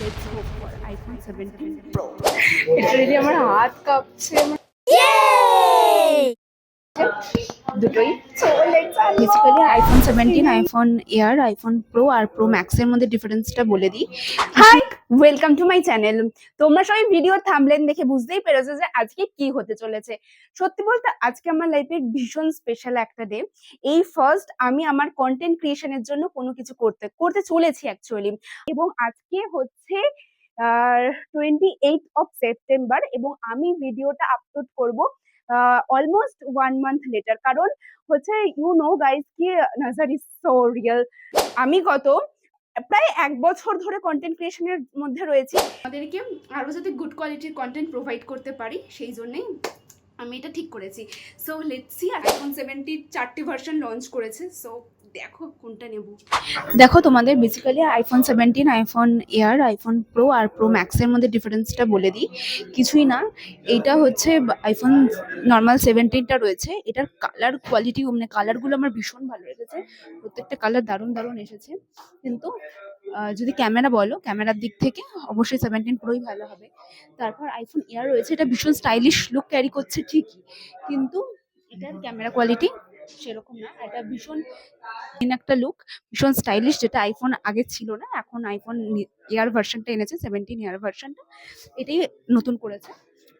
let's go for iPhone 17 Pro. Literally আমার হাত কাঁপছে দুটোই। So let's basically iPhone 17, iPhone Air, iPhone Pro আর প্রো ম্যাক্স এর মধ্যে ডিফারেন্সটা বলে দিই। Hi, welcome to my channel. তোমরা সবাই ভিডিওর থাম্বনেল দেখে বুঝতেই পেরেছো যে আজকে কি হতে চলেছে। সত্যি বলতে আজকে আমার লাইফের ভীষণ স্পেশাল একটা ডে। এই ফার্স্ট আমি আমার কন্টেন্ট ক্রিয়েশনের জন্য কোনো কিছু করতে চলেছি অ্যাকচুয়ালি। এবং আজকে হচ্ছে 28th অফ সেপ্টেম্বর এবং আমি ভিডিওটা আপলোড করব অলমোস্ট 1 মান্থ লেটার। কারণ হচ্ছে ইউ নো গাইজ কি নাজার ইজ সো রিয়েল। আমি প্রায় 1 বছর ধরে কন্টেন্ট ক্রিয়েশনের মধ্যে রয়েছি। আমাদেরকে আরো যাতে গুড কোয়ালিটির কন্টেন্ট প্রোভাইড করতে পারি সেই জন্যই আমি এটা ঠিক করেছি। So let's see. আইফোন 17 4টি ভার্সন লঞ্চ করেছে। সো দেখো কোনটা নেব। দেখো তোমাদের basically iPhone 17, iPhone Air, iPhone Pro আর প্রো ম্যাক্সের মধ্যে ডিফারেন্সটা বলে দিই। কিছুই না, এইটা হচ্ছে আইফোন নর্মাল 17টা রয়েছে। এটার কালার কোয়ালিটি মানে কালারগুলো আমার ভীষণ ভালো লেগেছে। প্রত্যেকটা কালার দারুণ দারুণ এসেছে। কিন্তু যদি ক্যামেরা বলো, ক্যামেরার দিক থেকে অবশ্যই 17 প্রোই ভালো হবে। তারপর আইফোন এয়ার রয়েছে, এটা ভীষণ স্টাইলিশ লুক ক্যারি করছে ঠিকই, কিন্তু এটার ক্যামেরা কোয়ালিটি সেরকম না। এটা ভীষণ একটা লুক, ভীষণ স্টাইলিশ, যেটা আইফোন আগে ছিল না। এখন আইফোন এয়ার ভার্সনটা এনেছে, 17 এয়ার ভার্সনটা, এটাই নতুন করেছে।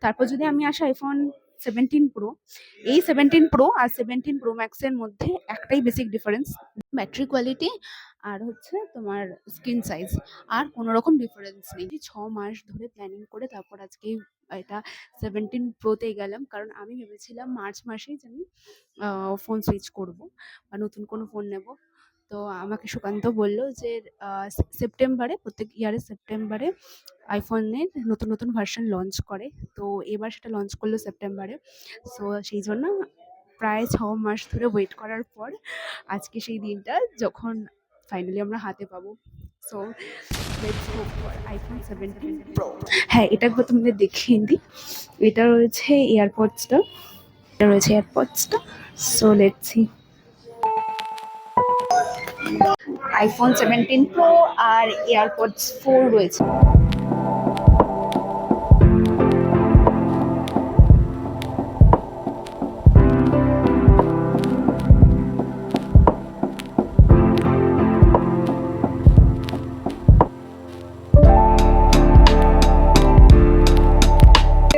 তারপর যদি আমি আসি আইফোন 17 প্রো, এই 17 প্রো আর 17 প্রো ম্যাক্সের মধ্যে একটাই বেসিক ডিফারেন্স, ব্যাটারি কোয়ালিটি আর হচ্ছে তোমার স্ক্রিন সাইজ। আর কোনো রকম ডিফারেন্স নেই। 6 মাস ধরে প্ল্যানিং করে তারপর আজকে এটা 17 প্রোতে গেলাম। কারণ আমি ভেবেছিলাম মার্চ মাসেই যে আমি ফোন সুইচ করব বা নতুন কোনো ফোন নেব। তো আমাকে সুকান্ত বলল যে সেপ্টেম্বরে, প্রত্যেক ইয়ারের সেপ্টেম্বরে আইফোনের নতুন নতুন ভার্সন লঞ্চ করে। তো এবার সেটা লঞ্চ করলো সেপ্টেম্বরে। সো সেই জন্য প্রায় 6 মাস ধরে ওয়েট করার পর আজকে সেই দিনটা যখন ফাইনালি আমরা হাতে পাবো। So let's go for iPhone 17 Pro. হ্যাঁ, এটা একবার তোমাদের দেখিয়ে দিই। এটা রয়েছে এয়ারপডসটা, so let's see. IPhone 17 Pro আর এয়ারপডস 4 রয়েছে।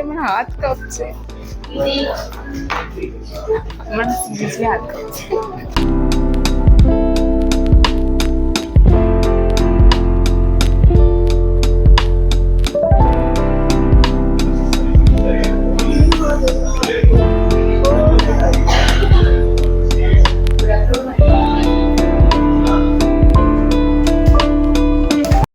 আমার হাত কাঁপছে, আমার সিরিয়াসলি হাত কাঁপছে।